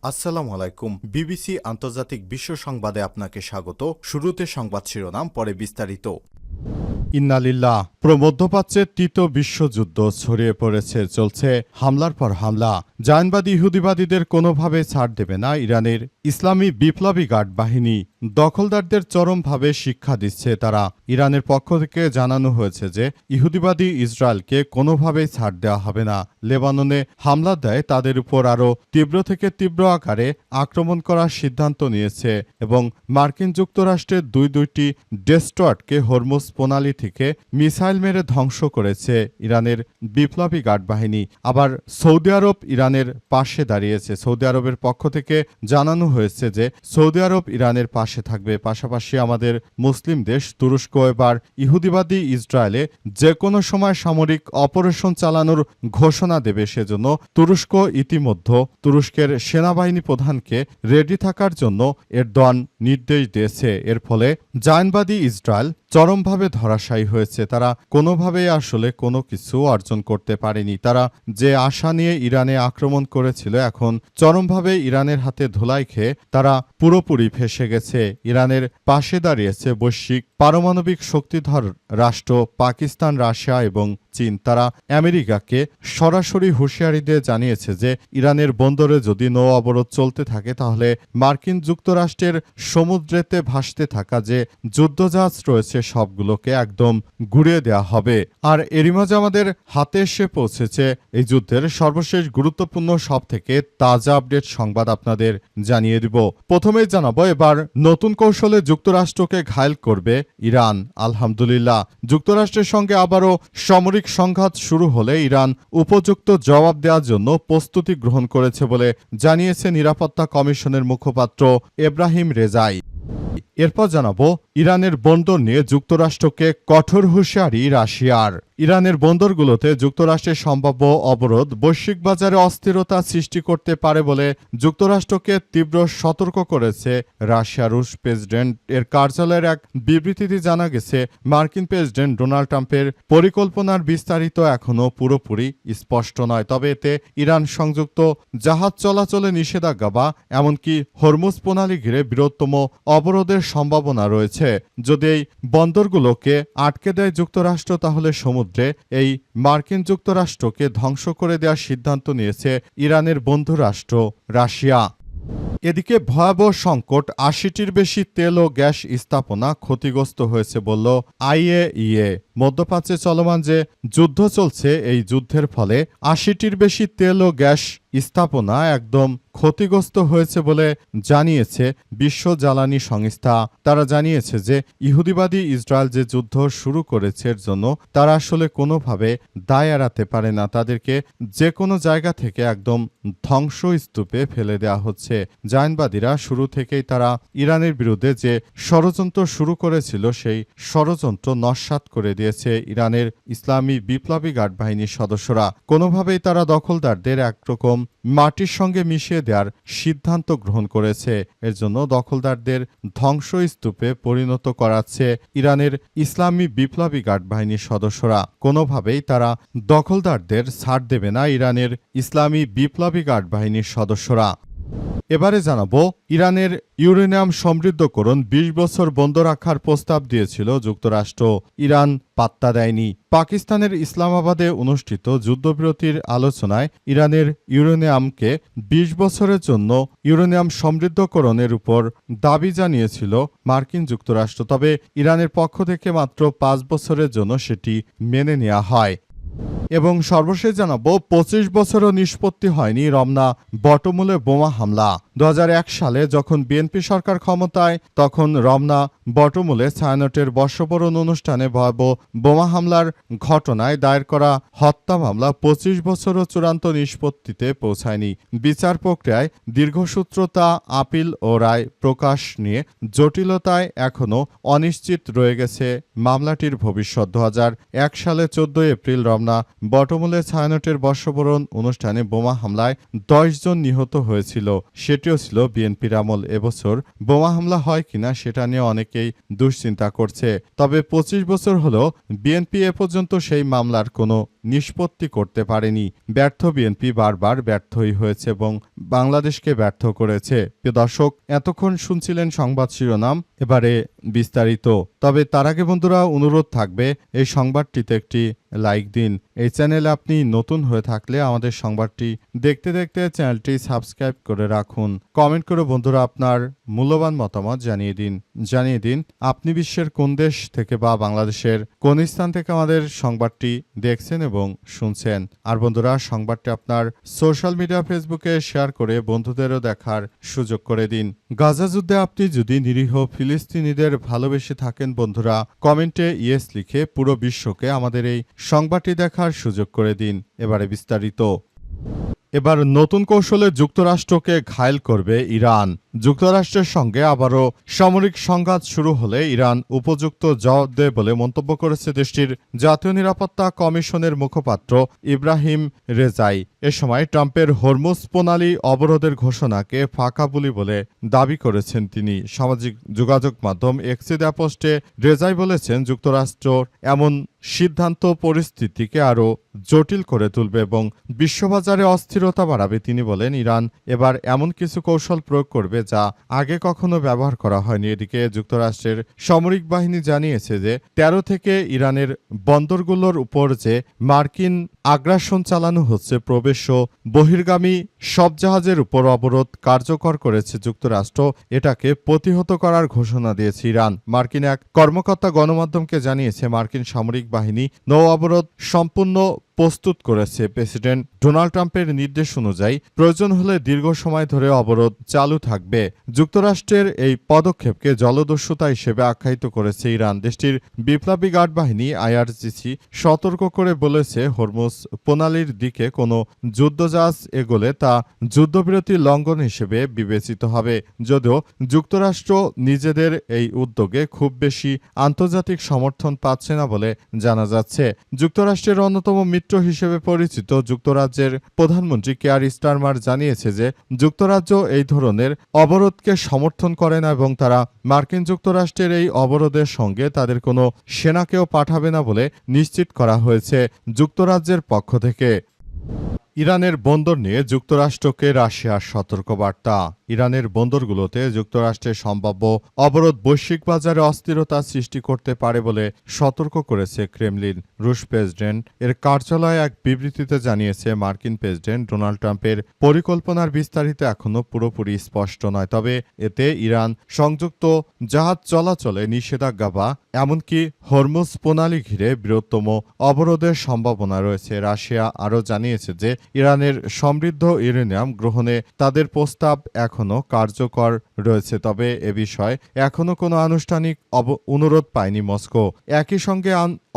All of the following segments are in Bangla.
আসসালামু আলাইকুম। বিবিসি আন্তর্জাতিক বিশ্ব সংবাদে আপনাকে স্বাগত। শুরুতে সংবাদ শিরোনাম, পরে বিস্তারিত। ইন্নালিল্লাহ। মধ্যপ্রাচ্যে তৃতীয় বিশ্বযুদ্ধ ছড়িয়ে পড়েছে, চলছে হামলার পর হামলা। জায়নবাদী ইহুদিবাদীদের কোনোভাবে ছাড় দেবে না ইরানের ইসলামী বিপ্লবী গার্ড বাহিনী। দখলদারদের চরমভাবে শিক্ষা দিচ্ছে তারা। ইরানের পক্ষ থেকে জানানো হয়েছে যে ইহুদিবাদী ইসরায়েলকে কোনোভাবেই ছাড় দেওয়া হবে না। লেবাননে হামলা দেয় তাদের উপর আরও তীব্র থেকে তীব্র আকারে আক্রমণ করার সিদ্ধান্ত নিয়েছে এবং মার্কিন যুক্তরাষ্ট্রের দুইটি ডেস্ট্রয়ারকে হরমুজ প্রণালী থেকে মিসাইল মেরে ধ্বংস করেছে ইরানের বিপ্লবী গার্ড বাহিনী। আবার সৌদি আরব ইরানের পাশে দাঁড়িয়েছে। সৌদি আরবের পক্ষ থেকে জানানো হয়েছে যে সৌদি আরব ইরানের পাশে থাকবে। পাশাপাশি আমাদের মুসলিম দেশ তুরস্ক এবার ইহুদিবাদী ইসরায়েলে যে কোনো সময় সামরিক অপারেশন চালানোর ঘোষণা দেবে। সেজন্য তুরস্ক ইতিমধ্যে তুরস্কের সেনাবাহিনী প্রধানকে রেডি থাকার জন্য এরদোয়ান নির্দেশ দিয়েছে। এর ফলে জায়নবাদী ইসরায়েল চরমভাবে ধরাশায়ী হয়েছে। তারা কোনোভাবেই আসলে কোনো কিছু অর্জন করতে পারেনি। তারা যে আশা নিয়ে ইরানে আক্রমণ করেছিল, এখন চরমভাবে ইরানের হাতে ধুলাই খেয়ে তারা পুরোপুরি ফেঁসে গেছে। ইরানের পাশে দাঁড়িয়েছে বৈশ্বিক পারমাণবিক শক্তিধর রাষ্ট্র পাকিস্তান, রাশিয়া এবং চীন। তারা আমেরিকাকে সরাসরি হুঁশিয়ারি দিয়ে জানিয়েছে যে ইরানের বন্দরে যদি নৌ অবরোধ চলতে থাকে তাহলে মার্কিন যুক্তরাষ্ট্রের সমুদ্রেতে ভাসতে থাকা যে যুদ্ধজাহাজ রয়েছে সবগুলোকে একদম গুড়িয়ে দেওয়া হবে। আর এরই মাঝে আমাদের হাতে এসে পৌঁছেছে এই যুদ্ধের সর্বশেষ গুরুত্বপূর্ণ সব থেকে তাজা আপডেট সংবাদ আপনাদের জানিয়ে দিব। প্রথমেই জানাবো, এবার নতুন কৌশলে যুক্তরাষ্ট্রকে ঘায়েল করবে ইরান। আলহামদুলিল্লাহ, যুক্তরাষ্ট্রের সঙ্গে আবারও সামরিক সংঘাত শুরু হলে ইরান উপযুক্ত জবাব দেওয়ার জন্য প্রস্তুতি গ্রহণ করেছে বলে জানিয়েছে নিরাপত্তা কমিশনের মুখপাত্র এব্রাহিম রেজাই। এরপর জানাবো, ইরানের বন্দর নিয়ে যুক্তরাষ্ট্রকে কঠোর হুঁশিয়ারি রাশিয়ার। ইরানের বন্দরগুলোতে যুক্তরাষ্ট্রের সম্ভাব্য অবরোধ বৈশ্বিক বাজারে অস্থিরতা সৃষ্টি করতে পারে বলে যুক্তরাষ্ট্রকে তীব্র সতর্ক করেছে রাশিয়া। রুশ প্রেসিডেন্ট এর কার্যালয়ের এক বিবৃতিতে জানা গেছে, মার্কিন প্রেসিডেন্ট ডোনাল্ড ট্রাম্পের পরিকল্পনার বিস্তারিত এখনও পুরোপুরি স্পষ্ট নয়। তবে এতে ইরান সংযুক্ত জাহাজ চলাচলে নিষেধাজ্ঞা বা এমনকি হরমুজ প্রণালী ঘিরে বৃহত্তম অবরোধের সম্ভাবনা রয়েছে। যদি এই বন্দরগুলোকে আটকে দেয় যুক্তরাষ্ট্র, তাহলে সমুদ্রে এই মার্কিন যুক্তরাষ্ট্রকে ধ্বংস করে দেওয়ার সিদ্ধান্ত নিয়েছে ইরানের বন্ধু রাষ্ট্র রাশিয়া। এদিকে ভয়াবহ সংকট, ৮০টির বেশি তেল ও গ্যাস স্থাপনা ক্ষতিগ্রস্ত হয়েছে বলল আইএইএ। মধ্যপ্রাচ্যে চলমান যে যুদ্ধ চলছে, এই যুদ্ধের ফলে ৮০টির বেশি তেল ও গ্যাস স্থাপনা একদম ক্ষতিগ্রস্ত হয়েছে বলে জানিয়েছে বিশ্ব জ্বালানি সংস্থা। তারা জানিয়েছে যে ইহুদিবাদী ইসরায়েল যে যুদ্ধ শুরু করেছে এর জন্য তারা আসলে কোনোভাবে দায় এড়াতে পারে না। তাদেরকে যে কোনো জায়গা থেকে একদম ধ্বংসস্তূপে ফেলে দেওয়া হচ্ছে। জায়নবাদীরা শুরু থেকেই তারা ইরানের বিরুদ্ধে যে ষড়যন্ত্র শুরু করেছিল, সেই ষড়যন্ত্র নস্যাৎ করে দিয়েছে ইরানের ইসলামী বিপ্লবী গার্ড বাহিনীর সদস্যরা। কোনোভাবেই তারা দখলদারদের একরকম মাটির সঙ্গে মিশিয়ে দেওয়ার সিদ্ধান্ত গ্রহণ করেছে। এর জন্য দখলদারদের ধ্বংসস্তূপে পরিণত করাচ্ছে ইরানের ইসলামী বিপ্লবী গার্ড বাহিনীর সদস্যরা। কোনোভাবেই তারা দখলদারদের ছাড় দেবে না ইরানের ইসলামী বিপ্লবী গার্ড বাহিনীর সদস্যরা। এবারে জানাবো, ইরানের ইউরেনিয়াম সমৃদ্ধকরণ ২০ বছর বন্ধ রাখার প্রস্তাব দিয়েছিল যুক্তরাষ্ট্র। ইরান পাত্তা দেয়নি। পাকিস্তানের ইসলামাবাদে অনুষ্ঠিত যুদ্ধবিরতির আলোচনায় ইরানের ইউরেনিয়ামকে ২০ বছরের জন্য ইউরেনিয়াম সমৃদ্ধকরণের উপর দাবি জানিয়েছিল মার্কিন যুক্তরাষ্ট্র। তবে ইরানের পক্ষ থেকে মাত্র ৫ বছরের জন্য সেটি মেনে নেওয়া হয়। এবং সর্বশেষ জানাবো, ২৫ বছরও নিষ্পত্তি হয়নি রমনা বটমূলে বোমা হামলা। ২০০১ সালে যখন বিএনপি সরকার ক্ষমতায়, তখন রমনা বটমূলে ছায়ানটের বর্ষবরণ অনুষ্ঠানে ভয়াবহ বোমা হামলার ঘটনায় দায়ের করা হত্যা মামলা ২৫ বছরও চূড়ান্ত নিষ্পত্তিতে পৌঁছায়নি। বিচার প্রক্রিয়ায় দীর্ঘসূত্রতা, আপিল ও রায় প্রকাশ নিয়ে জটিলতায় এখনও অনিশ্চিত রয়ে গেছে মামলাটির ভবিষ্যৎ। ২০০১ সালে ১৪ এপ্রিল রমনা বটমূলে ছায়ানটের বর্ষবরণ অনুষ্ঠানে বোমা হামলায় ১০ জন নিহত হয়েছিল। সেটি এটিও ছিল বিএনপির আমল। এবছর বোমা হামলা হয় কিনা সেটা নিয়ে অনেকেই দুশ্চিন্তা করছে। তবে ২৫ বছর হলো বিএনপি এ পর্যন্ত সেই মামলার কোনো নিষ্পত্তি করতে পারেনি। ব্যর্থ বিএনপি বারবার ব্যর্থই হয়েছে এবং বাংলাদেশকে ব্যর্থ করেছে। প্রিয় দর্শক, এতক্ষণ শুনছিলেন সংবাদ শিরোনাম, এবারে বিস্তারিত। তবে তার আগে বন্ধুরা অনুরোধ থাকবে এই সংবাদটিতে একটি লাইক দিন। এই চ্যানেলে আপনি নতুন হয়ে থাকলে আমাদের সংবাদটি দেখতে দেখতে চ্যানেলটি সাবস্ক্রাইব করে রাখুন। কমেন্ট করে বন্ধুরা আপনার মূল্যবান মতামত জানিয়ে দিন আপনি বিশ্বের কোন দেশ থেকে বা বাংলাদেশের কোন স্থান থেকে আমাদের সংবাদটি দেখছেন এবং শুনছেন। আর বন্ধুরা, সংবাদটি আপনার সোশ্যাল মিডিয়া ফেসবুকে শেয়ার করে বন্ধুদেরও দেখার সুযোগ করে দিন। গাজা যুদ্ধে আপনি যদি নিরীহ ফিলিস্তিনিদের ভালোবেসে থাকেন বন্ধুরা, কমেন্টে ইয়েস লিখে পুরো বিশ্বকে আমাদের এই সংবাদটি দেখার সুযোগ করে দিন। এবারে বিস্তারিত। এবার নতুন কৌশলে যুক্তরাষ্ট্রকে ঘায়েল করবে ইরান। যুক্তরাষ্ট্রের সঙ্গে আবারও সামরিক সংঘাত শুরু হলে ইরান উপযুক্ত জবাব দেবে বলে মন্তব্য করেছে দেশটির জাতীয় নিরাপত্তা কমিশনের মুখপাত্র ইব্রাহিম রেজাই। এ সময় ট্রাম্পের হরমুজ প্রণালী অবরোধের ঘোষণাকে ফাঁকাবুলি বলে দাবি করেছেন তিনি। সামাজিক যোগাযোগ মাধ্যম এক্সে দেয়া পোস্টে রেজাই বলেছেন, যুক্তরাষ্ট্র এমন সিদ্ধান্ত পরিস্থিতিকে আরও জটিল করে তুলবে এবং বিশ্ববাজারে অস্থিরতা বাড়াবে। তিনি বলেন, ইরান এবার এমন কিছু কৌশল প্রয়োগ করবে যা আগে কখনো ব্যবহার করা হয়নি। এদিকে যুক্তরাষ্ট্রের সামরিক বাহিনী জানিয়েছে যে ১৩ থেকে ইরানের বন্দরগুলোর উপর যে মার্কিন আগ্রাসন চালানো হচ্ছে, প্রবেশ ও বহির্গামী সব জাহাজের উপর অবরোধ কার্যকর করেছে যুক্তরাষ্ট্র। এটাকে প্রতিহত করার ঘোষণা দিয়েছে ইরান। মার্কিন এক কর্মকর্তা গণমাধ্যমকে জানিয়েছে, মার্কিন সামরিক বাহিনী নৌ অবরোধ সম্পূর্ণ প্রস্তুত করেছে। প্রেসিডেন্ট ডোনাল্ড ট্রাম্পের নির্দেশ অনুযায়ী প্রয়োজন হলে দীর্ঘ সময় ধরে অবরোধ চালু থাকবে। যুক্তরাষ্ট্রের এই পদক্ষেপকে জলদস্যুতা হিসেবে আখ্যায়িত করেছে ইরান। দেশটির বিপ্লবী গার্ড বাহিনী আইআরজিসি সতর্ক করে বলেছে, হরমুজ প্রণালীর দিকে কোনো যুদ্ধজাহাজ এগোলে তা যুদ্ধবিরতি লঙ্ঘন হিসেবে বিবেচিত হবে। যদিও যুক্তরাষ্ট্র নিজেদের এই উদ্যোগে খুব বেশি আন্তর্জাতিক সমর্থন পাচ্ছে না বলে জানা যাচ্ছে। যুক্তরাষ্ট্রের অন্যতম মিত্র হিসেবে পরিচিত যুক্তরাজ্যের প্রধানমন্ত্রী কেয়ার স্টারমার জানিয়েছে যে যুক্তরাজ্য এই ধরনের অবরোধকে সমর্থন করে না এবং তারা মার্কিন যুক্তরাষ্ট্রের এই অবরোধের সঙ্গে তাদের কোনো সেনাকেও পাঠাবে না বলে নিশ্চিত করা হয়েছে যুক্তরাজ্যের পক্ষ থেকে। ইরানের বন্দর নিয়ে যুক্তরাষ্ট্রকে রাশিয়ার সতর্কবার্তা। ইরানের বন্দরগুলোতে যুক্তরাষ্ট্রের সম্ভাব্য অবরোধ বৈশ্বিক বাজারে অস্থিরতা সৃষ্টি করতে পারে বলে সতর্ক করেছে ক্রেমলিন। রুশ প্রেসিডেন্ট এর কার্যালয় এক বিবৃতিতে জানিয়েছে, মার্কিন প্রেসিডেন্ট ডোনাল্ড ট্রাম্পের পরিকল্পনার বিস্তারিত এখনও পুরোপুরি স্পষ্ট নয়। তবে এতে ইরান সংযুক্ত জাহাজ চলাচলে নিষেধাজ্ঞা বা এমনকি হরমুজ প্রণালী ঘিরে বৃহত্তম অবরোধের সম্ভাবনা রয়েছে। রাশিয়া আরও জানিয়েছে যে ইরানের সমৃদ্ধ ইউরেনিয়াম গ্রহণে তাদের প্রস্তাব এখনও কার্যকর রয়েছে। তবে এ বিষয়ে এখনও কোনো আনুষ্ঠানিক অনুরোধ পায়নি মস্কো। একই সঙ্গে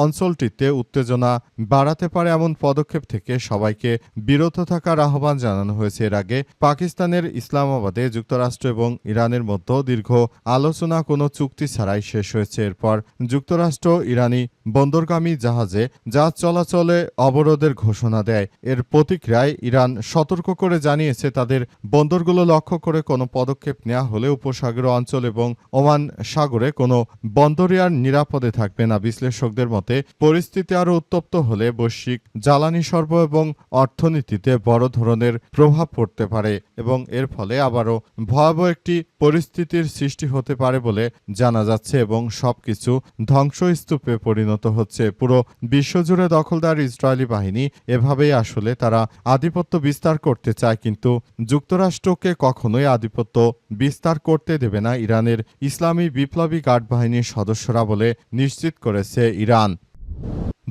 অঞ্চলটিতে উত্তেজনা বাড়াতে পারে এমন পদক্ষেপ থেকে সবাইকে বিরত থাকার আহ্বান জানানো হয়েছে। এর আগে পাকিস্তানের ইসলামাবাদে যুক্তরাষ্ট্র এবং ইরানের মধ্যে দীর্ঘ আলোচনা কোনো চুক্তি ছাড়াই শেষ হয়েছে। এরপর যুক্তরাষ্ট্র ইরানি বন্দরগামী জাহাজ চলাচলে অবরোধের ঘোষণা দেয়। এর প্রতিক্রিয়ায় ইরান সতর্ক করে জানিয়েছে, তাদের বন্দরগুলো লক্ষ্য করে কোনো পদক্ষেপ নেওয়া হলে উপসাগরীয় অঞ্চল এবং ওমান সাগরে কোনো বন্দরই আর নিরাপদে থাকবে না। বিশ্লেষকদের মতে পরিস্থিতি আরও উত্তপ্ত হলে বৈশ্বিক জ্বালানি সরবরাহ এবং অর্থনীতিতে বড় ধরনের প্রভাব পড়তে পারে এবং এর ফলে আবারও ভয়াবহ একটি পরিস্থিতির সৃষ্টি হতে পারে বলে জানা যাচ্ছে এবং সবকিছু ধ্বংসস্তূপে পরিণত হচ্ছে। পুরো বিশ্বজুড়ে দখলদার ইসরায়েলি বাহিনী এভাবেই আসলে তারা আধিপত্য বিস্তার করতে চায়, কিন্তু যুক্তরাষ্ট্রকে কখনোই আধিপত্য বিস্তার করতে দেবে না ইরানের ইসলামী বিপ্লবী গার্ড বাহিনীর সদস্যরা বলে নিশ্চিত করেছে ইরান।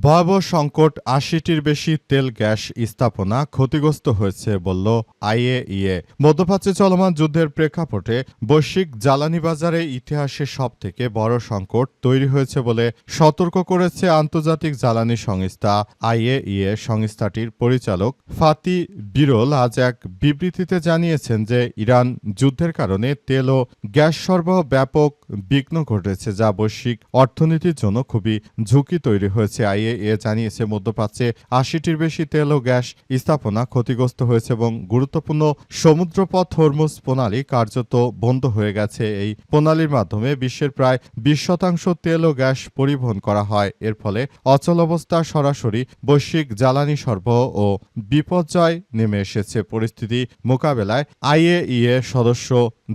ভয়াবহ সংকট, ৮০টির বেশি তেল গ্যাস স্থাপনা ক্ষতিগ্রস্ত হয়েছে বলল আইএইএ। মধ্যপ্রাচ্যে চলমান যুদ্ধের প্রেক্ষাপটে বৈশ্বিক জ্বালানি বাজারে ইতিহাসে সবথেকে বড় সংকট তৈরি হয়েছে বলে সতর্ক করেছে আন্তর্জাতিক জ্বালানি সংস্থা আইএইএ। সংস্থাটির পরিচালক ফাতি বিরল আজ এক বিবৃতিতে জানিয়েছেন যে ইরান যুদ্ধের কারণে তেল ও গ্যাস সরবরাহ ব্যাপক বিঘ্ন ঘটেছে, যা বৈশ্বিক অর্থনীতির জন্য খুবই ঝুঁকি তৈরি হয়েছে। আইএইএ IAEA জানিয়েছে মধ্যপ্রাচ্যে ৮০টির বেশি তেল ও গ্যাস স্থাপনা ক্ষতিগ্রস্ত হয়েছে এবং গুরুত্বপূর্ণ সমুদ্রপথ হরমুজ প্রণালী কার্যত বন্ধ হয়ে গেছে। এই প্রণালীর মাধ্যমে বিশ্বের প্রায় ২০% তেল ও গ্যাস পরিবহন করা হয়। এর ফলে অচলাবস্থা সরাসরি বৈশ্বিক জ্বালানি সরবরাহ ও বিপর্যয় নেমে এসেছে। পরিস্থিতি মোকাবেলায় IAEA সদস্য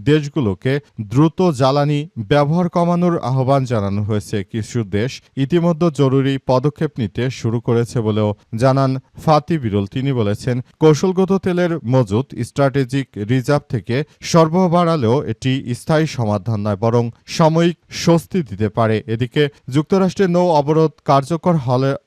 দেশগুলোকে দ্রুত জ্বালানি ব্যবহার কমানোর আহ্বান জানানো হয়েছে। কিছু দেশ ইতিমধ্যে জরুরি পদক্ষেপ নিতে শুরু করেছে বলেও জানান ফাতি বিরল। তিনি বলেছেন, কৌশলগত তেলের মজুত স্ট্র্যাটেজিক রিজার্ভ থেকে সরবরাহ বাড়ালেও এটি স্থায়ী সমাধান নয়, বরং সাময়িক স্বস্তি দিতে পারে। এদিকে যুক্তরাষ্ট্রের নৌ অবরোধ কার্যকর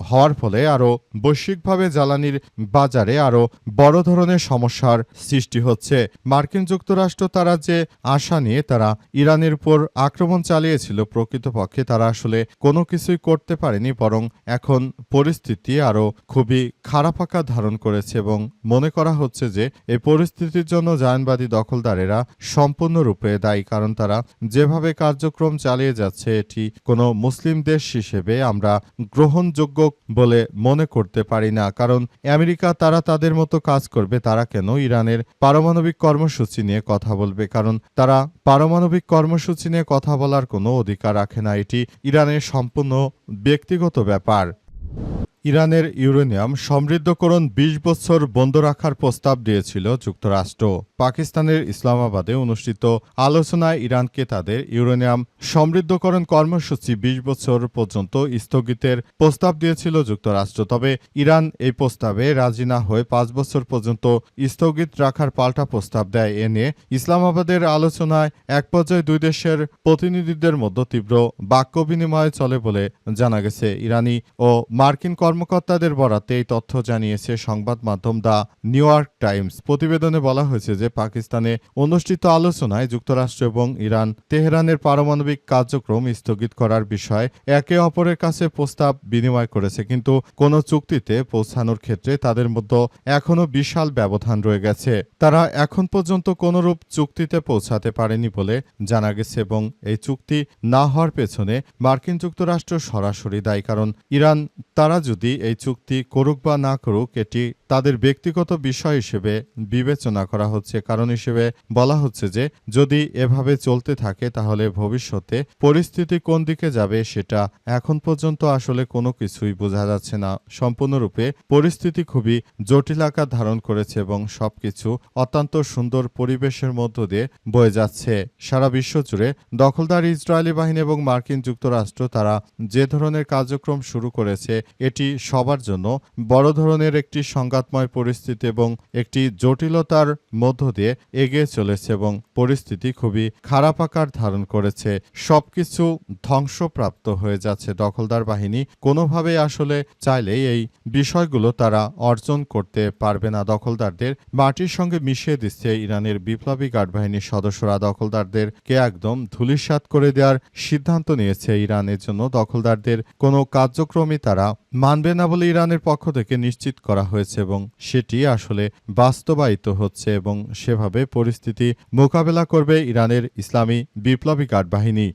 হওয়ার ফলে আরও বৈশ্বিকভাবে জ্বালানির বাজারে আরও বড় ধরনের সমস্যার সৃষ্টি হচ্ছে। মার্কিন যুক্তরাষ্ট্র তারা যে আশা নিয়ে তারা ইরানের উপর আক্রমণ চালিয়েছিল, প্রকৃতপক্ষে তারা আসলে কোনো কিছুই করতে পারেনি, বরং এখন পরিস্থিতি আরও খুবই খারাপ আকার ধারণ করেছে এবং মনে করা হচ্ছে যে এই পরিস্থিতির জন্য জায়নবাদী দখলদারেরা সম্পূর্ণরূপে দায়ী। কারণ তারা যেভাবে কার্যক্রম চালিয়ে যাচ্ছে এটি কোনো মুসলিম দেশ হিসেবে আমরা গ্রহণযোগ্য বলে মনে করতে পারি না। কারণ আমেরিকা তারা তাদের মতো কাজ করবে, তারা কেন ইরানের পারমাণবিক কর্মসূচি নিয়ে কথা বলবে? কারণ তারা পারমাণবিক কর্মসূচি নিয়ে কথা বলার কোনো অধিকার রাখে না। এটি ইরানের সম্পূর্ণ ব্যক্তিগত ব্যাপার। ইরানের ইউরেনিয়াম সমৃদ্ধকরণ ২০ বছর বন্ধ রাখার প্রস্তাব দিয়েছিল যুক্তরাষ্ট্র। পাকিস্তানের ইসলামাবাদে অনুষ্ঠিত আলোচনায় ইরানকে তাদের ইউরেনিয়াম সমৃদ্ধকরণ কর্মসূচি ২০ বছর পর্যন্ত স্থগিতের প্রস্তাব দিয়েছিল যুক্তরাষ্ট্র। তবে ইরান এই প্রস্তাবে রাজি না হয়ে ৫ বছর পর্যন্ত স্থগিত রাখার পাল্টা প্রস্তাব দেয়। এ নিয়ে ইসলামাবাদের আলোচনায় এক পর্যায়ে দুই দেশের প্রতিনিধিদের মধ্যে তীব্র বাক্য বিনিময় চলে বলে জানা গেছে। ইরানি ও মার্কিন কর্মকর্তাদের বরাতে এই তথ্য জানিয়েছে সংবাদ মাধ্যম দ্য নিউ ইয়র্ক টাইমস। প্রতিবেদনে বলা হয়েছে যে পাকিস্তানে অনুষ্ঠিত আলোচনায় যুক্তরাষ্ট্র এবং ইরান তেহরানের পারমাণবিক কার্যক্রম স্থগিত করার বিষয়ে একে অপরের কাছে প্রস্তাব বিনিময় করেছে, কিন্তু কোনো চুক্তিতে পৌঁছানোর ক্ষেত্রে তাদের মধ্যে এখনও বিশাল ব্যবধান রয়ে গেছে। তারা এখন পর্যন্ত কোনরূপ চুক্তিতে পৌঁছাতে পারেনি বলে জানা গেছে এবং এই চুক্তি না হওয়ার পেছনে মার্কিন যুক্তরাষ্ট্র সরাসরি দায়ী। কারণ ইরান তারা যদি এই চুক্তি করুক বা না করুক এটি তাদের ব্যক্তিগত বিষয় হিসেবে বিবেচনা করা হচ্ছে। কারণ হিসেবে বলা হচ্ছে যে যদি এভাবে চলতে থাকে তাহলে ভবিষ্যতে পরিস্থিতি কোন দিকে যাবে সেটা এখন পর্যন্ত আসলে কোনো কিছুই বোঝা যাচ্ছে না। সম্পূর্ণরূপে পরিস্থিতি খুবই জটিল আকার ধারণ করেছে এবং সবকিছু অত্যন্ত সুন্দর পরিবেশের মধ্য দিয়ে বয়ে যাচ্ছে। সারা বিশ্ব জুড়ে দখলদার ইসরায়েলি বাহিনী এবং মার্কিন যুক্তরাষ্ট্র তারা যে ধরনের কার্যক্রম শুরু করেছে এটি সবার জন্য বড় ধরনের একটি সংঘাতময় পরিস্থিতি এবং একটি জটিলতার মধ্য দিয়ে এগিয়ে চলেছে এবং পরিস্থিতি খুবই খারাপ আকার ধারণ করেছে। সবকিছু ধ্বংসপ্রাপ্ত হয়ে যাচ্ছে। দখলদার বাহিনী কোনোভাবেই আসলে চাইলেই এই বিষয়গুলো তারা অর্জন করতে পারবে না। দখলদারদের মাটির সঙ্গে মিশিয়ে দিচ্ছে ইরানের বিপ্লবী গার্ড বাহিনীর সদস্যরা। দখলদারদেরকে একদম ধূলিসাৎ করে দেওয়ার সিদ্ধান্ত নিয়েছে ইরান। এর জন্য দখলদারদের কোনো কার্যক্রমই তারা মানবে না বলে ইরানের পক্ষ থেকে নিশ্চিত করা হয়েছে এবং সেটি আসলে বাস্তবায়িত হচ্ছে এবং সেভাবে পরিস্থিতি মোকাবেলা করবে ইরানের ইসলামী বিপ্লবী গার্ড বাহিনী।